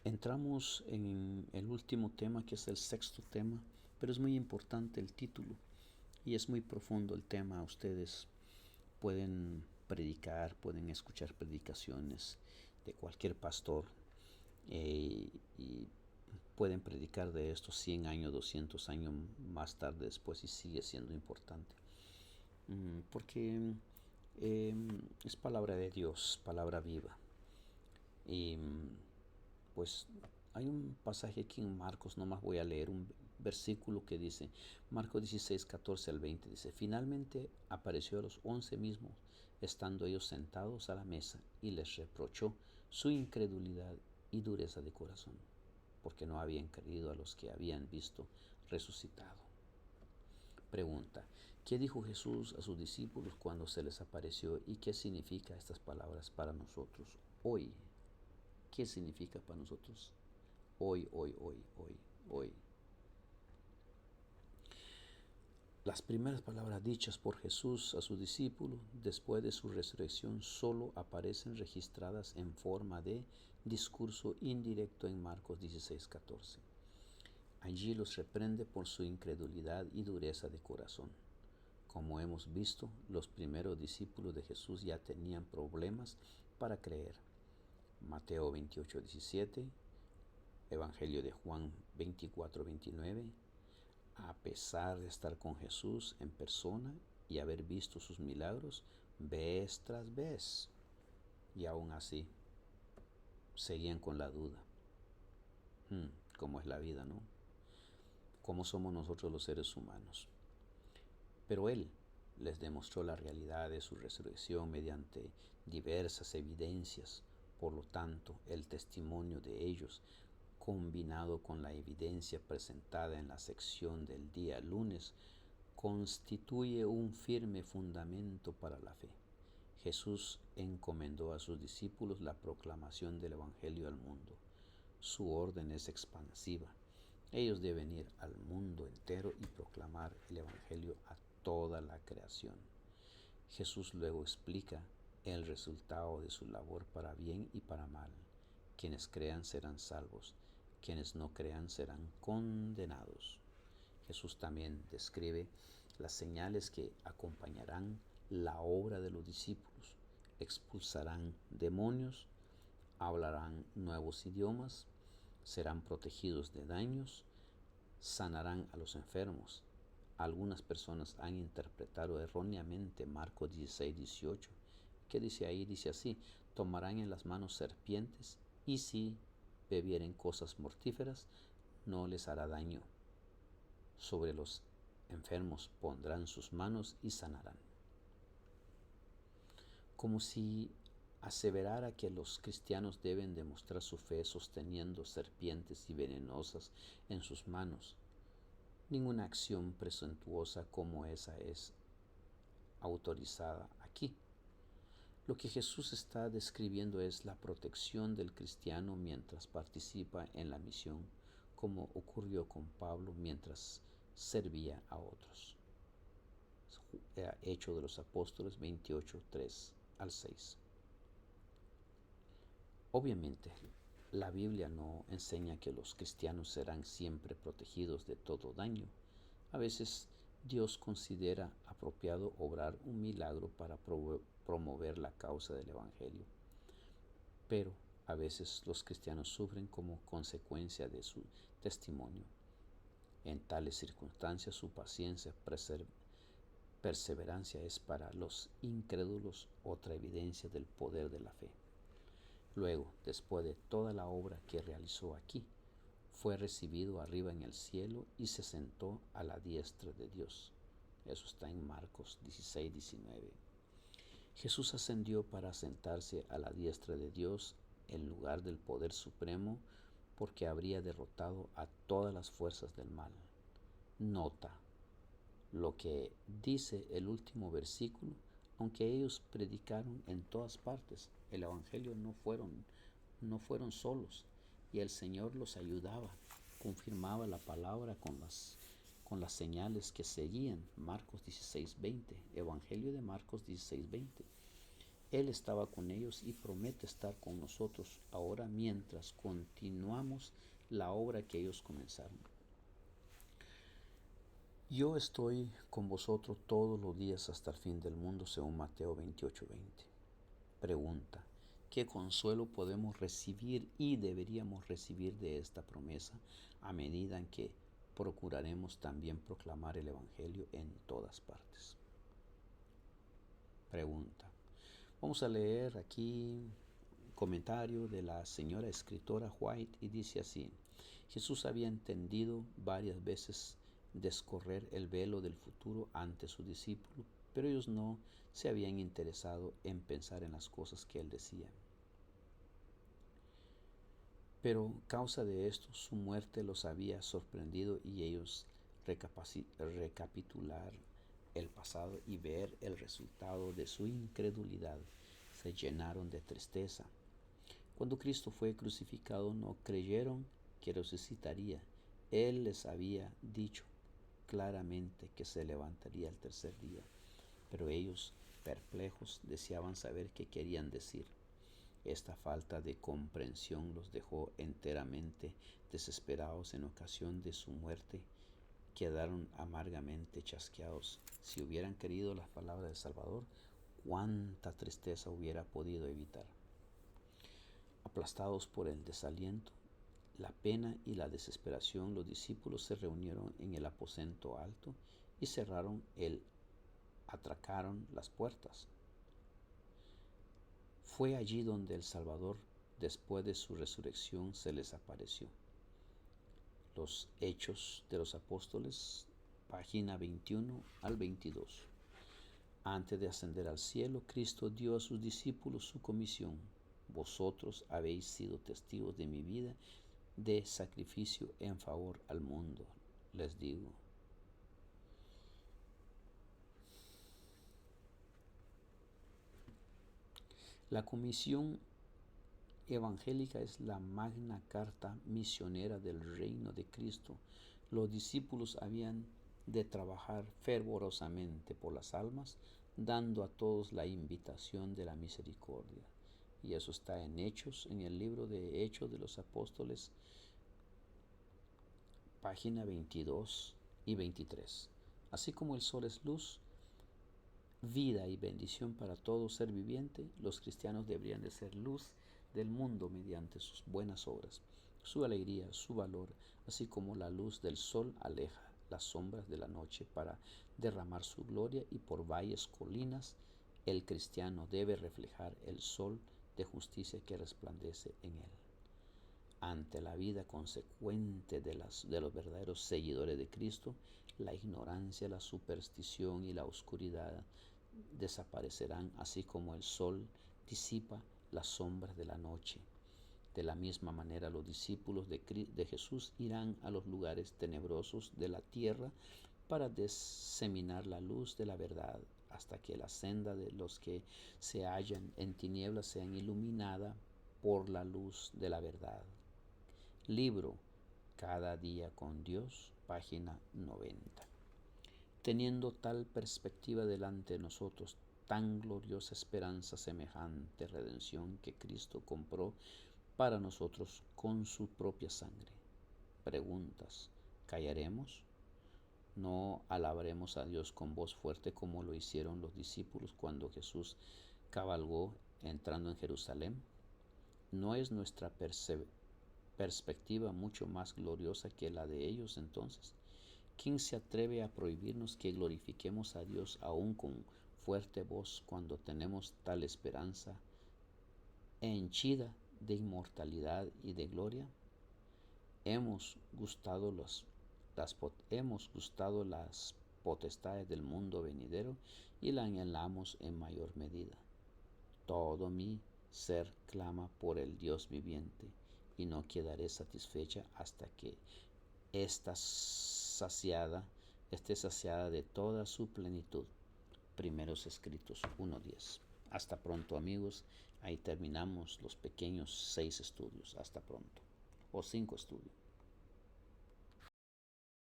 Entramos en el último tema, que es el sexto tema, pero es muy importante el título y es muy profundo el tema. Ustedes pueden predicar, pueden escuchar predicaciones de cualquier pastor y pueden predicar de esto 100 años, 200 años más tarde después y sigue siendo importante. Porque es palabra de Dios, palabra viva. Y pues hay un pasaje aquí en Marcos, nomás voy a leer un versículo que dice, Marcos 16, 14 al 20, dice, finalmente apareció a los 11 mismos, estando ellos sentados a la mesa, y les reprochó su incredulidad y dureza de corazón, porque no habían creído a los que habían visto resucitado. Pregunta, ¿qué dijo Jesús a sus discípulos cuando se les apareció y qué significa estas palabras para nosotros hoy? ¿Qué significa para nosotros hoy, hoy, hoy, hoy, hoy? Las primeras palabras dichas por Jesús a sus discípulos después de su resurrección solo aparecen registradas en forma de discurso indirecto en Marcos 16:14. Allí los reprende por su incredulidad y dureza de corazón. Como hemos visto, los primeros discípulos de Jesús ya tenían problemas para creer. Mateo 28:17, Evangelio de Juan 24:29, a pesar de estar con Jesús en persona y haber visto sus milagros vez tras vez, y aún así seguían con la duda. ¿Cómo es la vida, no? ¿Cómo somos nosotros los seres humanos? Pero Él les demostró la realidad de su resurrección mediante diversas evidencias. Por lo tanto, el testimonio de ellos, combinado con la evidencia presentada en la sección del día lunes, constituye un firme fundamento para la fe. Jesús encomendó a sus discípulos la proclamación del Evangelio al mundo. Su orden es expansiva. Ellos deben ir al mundo entero y proclamar el Evangelio a toda la creación. Jesús luego explica el resultado de su labor para bien y para mal. Quienes crean serán salvos, quienes no crean serán condenados. Jesús también describe las señales que acompañarán la obra de los discípulos. Expulsarán demonios, hablarán nuevos idiomas, serán protegidos de daños, sanarán a los enfermos. Algunas personas han interpretado erróneamente Marcos 16:18, que dice ahí, dice así, tomarán en las manos serpientes y si bebieren cosas mortíferas no les hará daño. Sobre los enfermos pondrán sus manos y sanarán. Como si aseverara que los cristianos deben demostrar su fe sosteniendo serpientes y venenosas en sus manos. Ninguna acción presuntuosa como esa es autorizada aquí. Lo que Jesús está describiendo es la protección del cristiano mientras participa en la misión, como ocurrió con Pablo mientras servía a otros. Hechos de los Apóstoles 28, 3 al 6. Obviamente, la Biblia no enseña que los cristianos serán siempre protegidos de todo daño. A veces Dios considera apropiado obrar un milagro para promover la causa del Evangelio. Pero a veces los cristianos sufren como consecuencia de su testimonio. En tales circunstancias su paciencia, perseverancia es para los incrédulos otra evidencia del poder de la fe. Luego, después de toda la obra que realizó aquí, fue recibido arriba en el cielo y se sentó a la diestra de Dios. Eso está en Marcos 16, 19. Jesús ascendió para sentarse a la diestra de Dios en lugar del poder supremo porque habría derrotado a todas las fuerzas del mal. Nota lo que dice el último versículo. Aunque ellos predicaron en todas partes, el Evangelio no fueron solos, y el Señor los ayudaba, confirmaba la palabra con las señales que seguían. Marcos 16:20, Evangelio de Marcos 16:20. Él estaba con ellos y promete estar con nosotros ahora mientras continuamos la obra que ellos comenzaron. Yo estoy con vosotros todos los días hasta el fin del mundo, según Mateo 28:20. Pregunta: ¿qué consuelo podemos recibir y deberíamos recibir de esta promesa a medida en que procuraremos también proclamar el Evangelio en todas partes? Pregunta. Vamos a leer aquí un comentario de la señora escritora White y dice así: Jesús había entendido varias veces descorrer el velo del futuro ante sus discípulos, pero ellos no se habían interesado en pensar en las cosas que él decía. Pero causa de esto, su muerte los había sorprendido y ellos recapitular el pasado y ver el resultado de su incredulidad se llenaron de tristeza. Cuando Cristo fue crucificado no creyeron que resucitaría. Él les había dicho claramente que se levantaría el tercer día, pero ellos, perplejos, deseaban saber qué querían decir. Esta falta de comprensión los dejó enteramente desesperados. En ocasión de su muerte quedaron amargamente chasqueados. Si hubieran querido las palabras del Salvador, cuánta tristeza hubiera podido evitar. Aplastados por el desaliento, la pena y la desesperación, los discípulos se reunieron en el aposento alto y atracaron las puertas. Fue allí donde el Salvador, después de su resurrección, se les apareció. Los Hechos de los Apóstoles, página 21 al 22. Antes de ascender al cielo, Cristo dio a sus discípulos su comisión. Vosotros habéis sido testigos de mi vida de sacrificio en favor al mundo, les digo. La comisión evangélica es la magna carta misionera del reino de Cristo. Los discípulos habían de trabajar fervorosamente por las almas, dando a todos la invitación de la misericordia. Y eso está en Hechos, en el libro de Hechos de los Apóstoles, página 22 y 23. Así como el sol es luz, vida y bendición para todo ser viviente, los cristianos deberían de ser luz del mundo mediante sus buenas obras, su alegría, su valor, así como la luz del sol aleja las sombras de la noche para derramar su gloria, y por valles, colinas, el cristiano debe reflejar el sol de justicia que resplandece en él. Ante la vida consecuente de los verdaderos seguidores de Cristo, la ignorancia, la superstición y la oscuridad desaparecerán, así como el sol disipa las sombras de la noche. De la misma manera, los discípulos de Jesús irán a los lugares tenebrosos de la tierra para diseminar la luz de la verdad, hasta que la senda de los que se hallan en tinieblas sea iluminada por la luz de la verdad. Libro Cada día con Dios, página 90. Teniendo tal perspectiva delante de nosotros, tan gloriosa esperanza, semejante redención que Cristo compró para nosotros con su propia sangre. Preguntas: ¿callaremos? ¿No alabaremos a Dios con voz fuerte como lo hicieron los discípulos cuando Jesús cabalgó entrando en Jerusalén? ¿No es nuestra perspectiva mucho más gloriosa que la de ellos entonces? ¿Quién se atreve a prohibirnos que glorifiquemos a Dios aún con fuerte voz cuando tenemos tal esperanza henchida de inmortalidad y de gloria? Hemos gustado las potestades del mundo venidero y la anhelamos en mayor medida. Todo mi ser clama por el Dios viviente, y no quedaré satisfecha hasta que esté saciada de toda su plenitud. Primeros Escritos 1:10. Hasta pronto, amigos. Ahí terminamos los pequeños 6 estudios. Hasta pronto. O 5 estudios.